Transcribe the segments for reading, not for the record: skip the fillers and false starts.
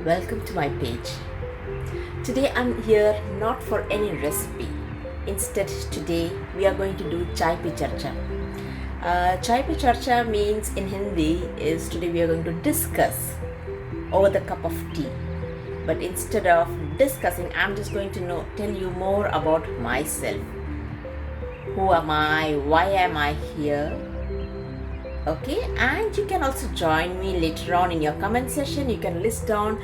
Welcome to my page. Today I'm here not for any recipe. Instead, today we are going to do chai pe charcha. Chai pe charcha means in Hindi is today we are going to discuss over the cup of tea. But instead of discussing, I'm just going to tell you more about myself. Who am I? Why am I here? Okay, and you can also join me later on in your comment section. You can list down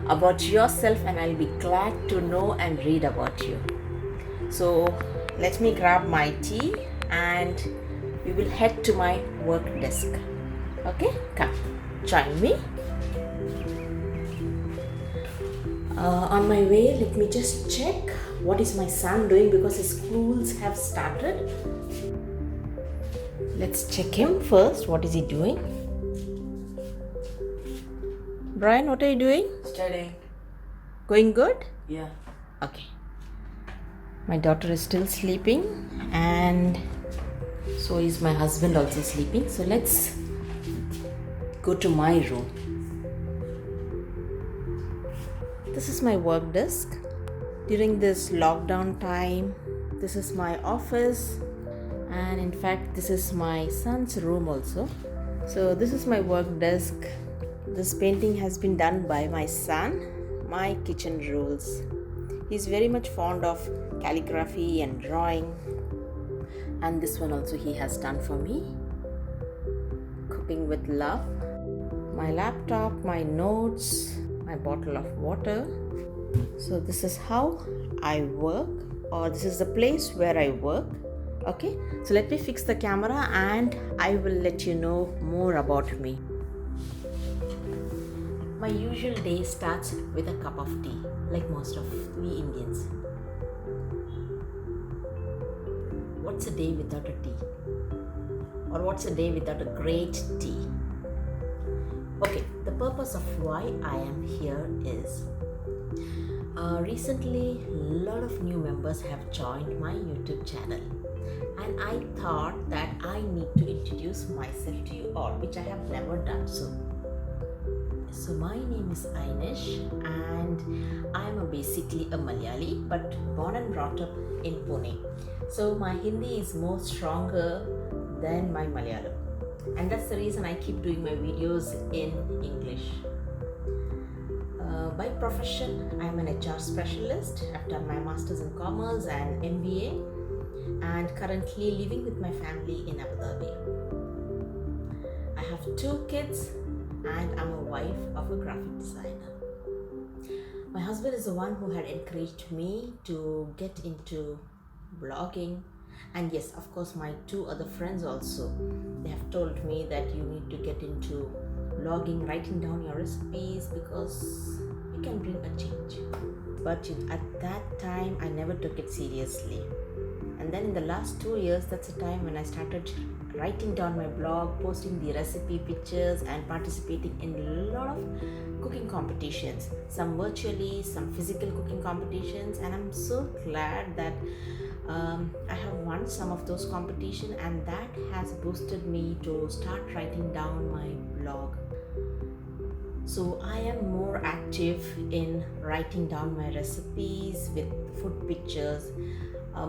about yourself and I'll be glad to know and read about you. So let me grab my tea and we will head to my work desk. Okay, come join me. On my way, let me just check what is my son doing because his schools have started. Let's check him first. What is he doing? Brian, what are you doing? Studying. Going good? Yeah. Okay. My daughter is still sleeping and so is my husband also sleeping. So let's go to my room. This is my work desk. During this lockdown time, this is my office. And in fact, this is my son's room also. So this is my work desk. This painting has been done by my son, My Kitchen Rules. He's very much fond of calligraphy and drawing. And this one also he has done for me. Cooking with Love. My laptop, my notes, my bottle of water. So this is how I work, or this is the place where I work. Okay, so let me fix the camera and I will let you know more about me. My usual day starts with a cup of tea, like most of we Indians. What's a day without a tea? Or what's a day without a great tea? Okay, the purpose of why I am here is recently a lot of new members have joined my YouTube channel. And I thought that I need to introduce myself to you all, which I have never done so. So my name is Inish and I am basically a Malayali but born and brought up in Pune. So my Hindi is more stronger than my Malayalam. And that's the reason I keep doing my videos in English. By profession, I am an HR specialist. I've done my Masters in Commerce and MBA. And currently living with my family in Abu Dhabi. I have 2 kids and I'm a wife of a graphic designer. My husband is the one who had encouraged me to get into blogging, and yes, of course, my 2 other friends also. They have told me that you need to get into blogging, writing down your recipes because it can bring a change. But at that time, I never took it seriously. And then in the last 2 years, that's the time when I started writing down my blog, posting the recipe pictures and participating in a lot of cooking competitions, some virtually, some physical cooking competitions. And I'm so glad that I have won some of those competitions, and that has boosted me to start writing down my blog. So I am more active in writing down my recipes with food pictures.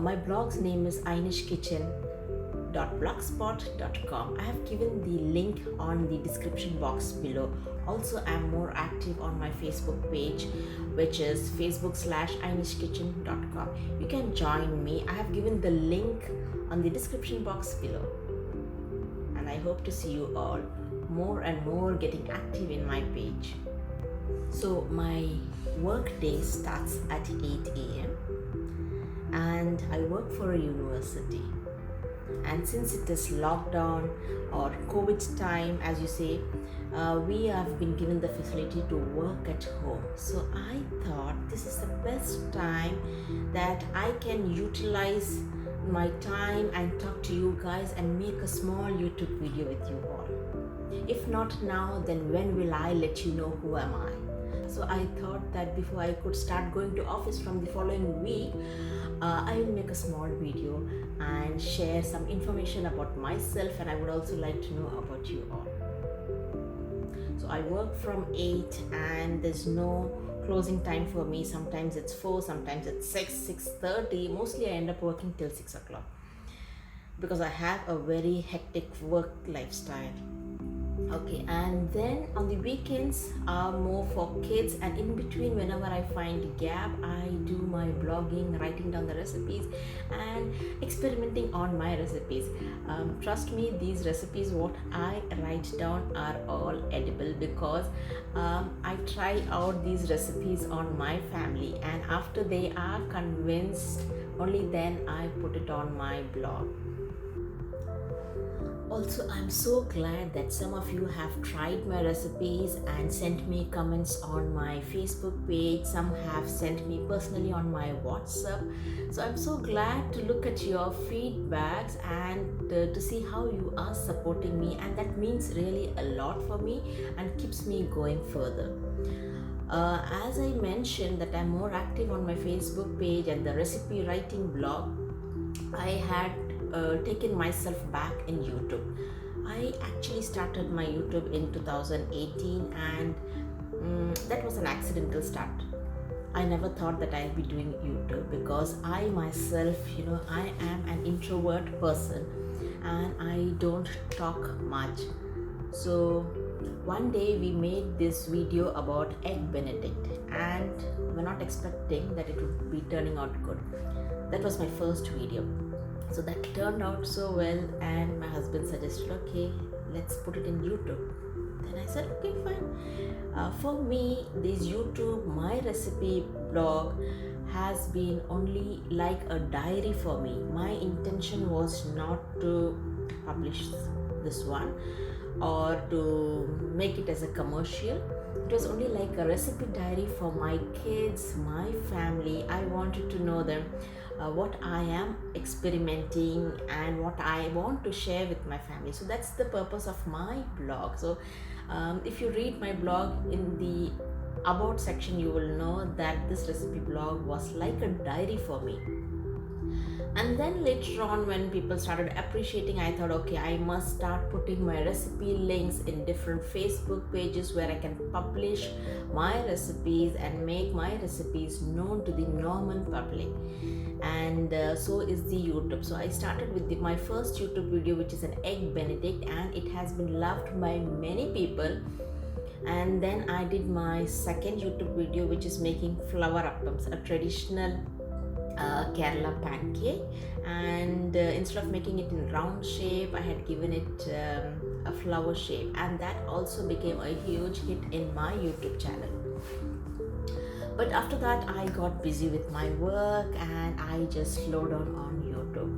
My blog's name is inishkitchen.blogspot.com. I have given the link on the description box below. Also, I'm more active on my Facebook page, which is facebook.com/inishkitchen.com. You can join me. I have given the link on the description box below. And I hope to see you all more and more getting active in my page. So my work day starts at 8 a.m. and I work for a university. And since it is lockdown or COVID time, as you say, we have been given the facility to work at home. So I thought this is the best time that I can utilize my time and talk to you guys and make a small YouTube video with you all. If not now, then when will I let you know who am I? So I thought that before I could start going to office from the following week, I will make a small video and share some information about myself, and I would also like to know about you all. So I work from 8 and there's no closing time for me. Sometimes it's 4, sometimes it's 6, 6:30. Mostly I end up working till 6 o'clock because I have a very hectic work lifestyle. Okay, and then on the weekends are more for kids, and in between, whenever I find gap, I do my blogging, writing down the recipes and experimenting on my recipes. Trust me, these recipes what I write down are all edible because I try out these recipes on my family, and after they are convinced, only then I put it on my blog. Also, I'm so glad that some of you have tried my recipes and sent me comments on my Facebook page. Some have sent me personally on my WhatsApp. So I'm so glad to look at your feedbacks and to see how you are supporting me, and that means really a lot for me and keeps me going further. As I mentioned that I'm more active on my Facebook page and the recipe writing blog, I had taken myself back in YouTube. I actually started my YouTube in 2018, and that was an accidental start. I never thought that I'll be doing YouTube because I myself, I am an introvert person and I don't talk much. So one day we made this video about egg benedict, and we're not expecting that it would be turning out good. That was my first video. So that turned out so well, and my husband suggested, okay, let's put it in YouTube. Then I said, okay, fine. For me, this YouTube, my recipe blog has been only like a diary for me. My intention was not to publish this one or to make it as a commercial. It was only like a recipe diary for my kids, my family. I wanted to know them, what I am experimenting and what I want to share with my family. So that's the purpose of my blog. So if you read my blog, in the about section you will know that this recipe blog was like a diary for me. And then later on, when people started appreciating, I thought, okay, I must start putting my recipe links in different Facebook pages where I can publish my recipes and make my recipes known to the normal public. And so is the YouTube. So I started with my first YouTube video, which is an egg benedict, and it has been loved by many people. And then I did my second YouTube video, which is making flower appams, a traditional Kerala pancake, and instead of making it in round shape, I had given it a flower shape, and that also became a huge hit in my YouTube channel. But after that, I got busy with my work and I just slowed down on YouTube.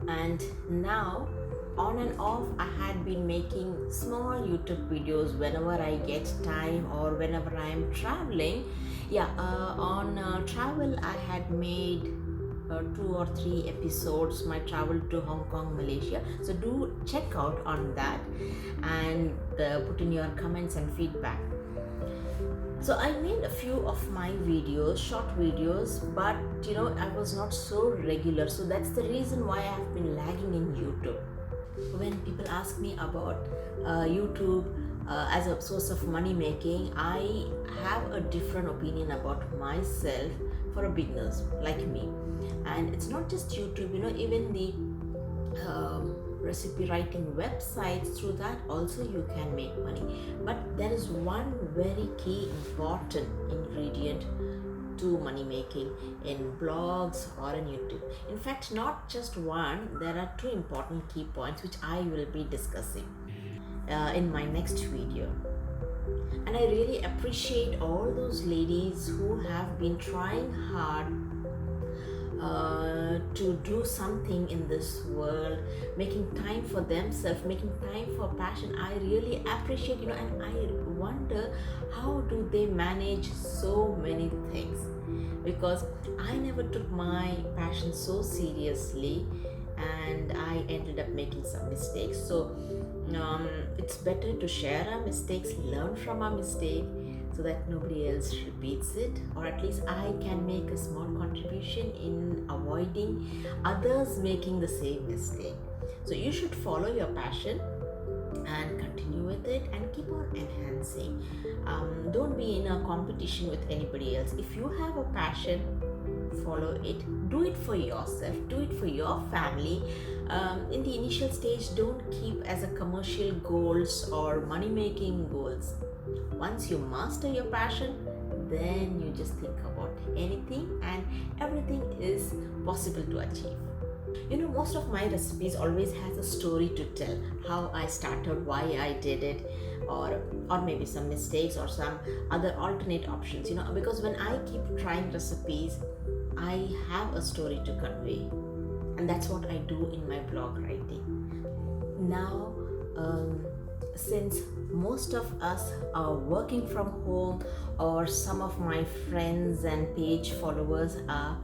And now, on and off, I had been making small YouTube videos whenever I get time or whenever I am traveling. On travel, I had made 2 or 3 episodes, my travel to Hong Kong, Malaysia. So do check out on that and put in your comments and feedback. So I made a few of my videos, short videos, but I was not so regular. So that's the reason why I have been lagging in YouTube. When people ask me about YouTube as a source of money making, I have a different opinion about myself for a beginners like me. And it's not just YouTube, even the recipe writing websites, through that also you can make money. But there is one very key important ingredient to money making in blogs or in YouTube. In fact, not just one, there are 2 important key points which I will be discussing in my next video. And I really appreciate all those ladies who have been trying hard to do something in this world, making time for themselves, making time for passion. I really appreciate, and I wonder how do they manage so many things, because I never took my passion so seriously and I ended up making some mistakes. So it's better to share our mistakes, learn from our mistake, so that nobody else repeats it, or at least I can make a small contribution in avoiding others making the same mistake. So you should follow your passion and continue with it and keep on enhancing. Don't be in a competition with anybody else. If you have a passion, follow it. Do it for yourself, do it for your family. In the initial stage, don't keep as a commercial goals or money making goals. Once you master your passion, then you just think about anything, and everything is possible to achieve. Most of my recipes always has a story to tell, how I started, why I did it, or maybe some mistakes or some other alternate options, because when I keep trying recipes, I have a story to convey, and that's what I do in my blog writing. Now, since most of us are working from home, or some of my friends and page followers are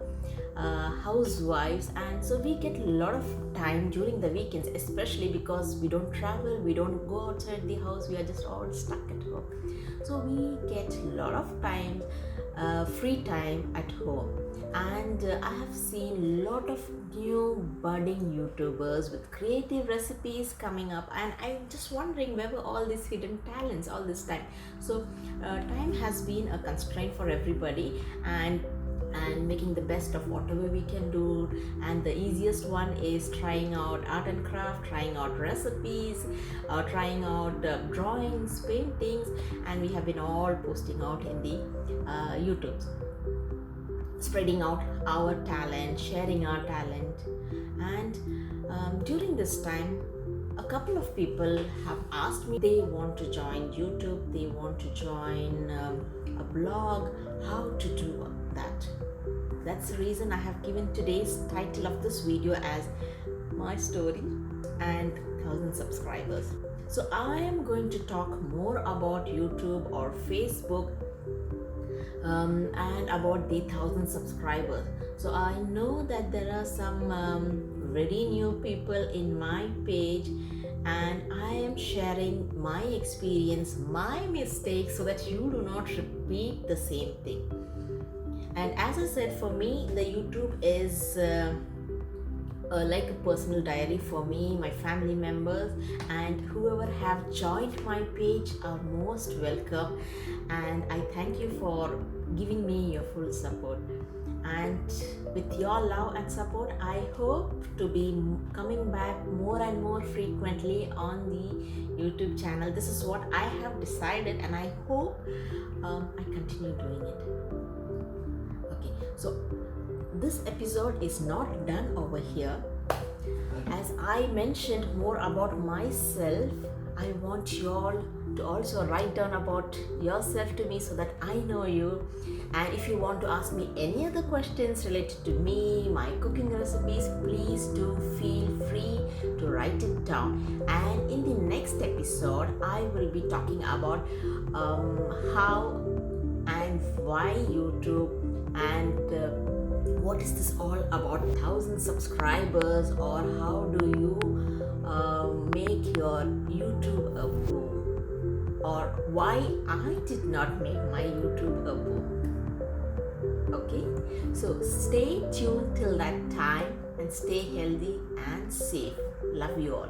housewives, and so we get a lot of time during the weekends, especially because we don't travel, we don't go outside the house, we are just all stuck at home. So we get a lot of time, free time at home. And I have seen a lot of new budding YouTubers with creative recipes coming up, and I'm just wondering where were all these hidden talents all this time. So time has been a constraint for everybody, and making the best of whatever we can do. And the easiest one is trying out art and craft, trying out recipes, trying out drawings, paintings, and we have been all posting out in the YouTube, spreading out our talent, sharing our talent. And during this time, a couple of people have asked me they want to join YouTube, they want to join a blog, how to do that. That's the reason I have given today's title of this video as My Story and 1,000 Subscribers. So I am going to talk more about YouTube or Facebook, and about the 1,000 subscribers. So I know that there are some very new people in my page, and I am sharing my experience, my mistakes, so that you do not repeat the same thing. And as I said, for me, the YouTube is like a personal diary for me, my family members, and whoever have joined my page are most welcome. And I thank you for giving me your full support. And with your love and support, I hope to be coming back more and more frequently on the YouTube channel. This is what I have decided, and I hope I continue doing it. Okay, so this episode is not done over here. As I mentioned more about myself, I want you all to also write down about yourself to me so that I know you. And if you want to ask me any other questions related to me, my cooking recipes, please do feel free to write it down. And in the next episode, I will be talking about how and why YouTube, and what is this all about 1,000 subscribers, or how do you make your YouTube a boom, or why I did not make my YouTube a boom. Okay, so stay tuned till that time, and stay healthy and safe. Love you all.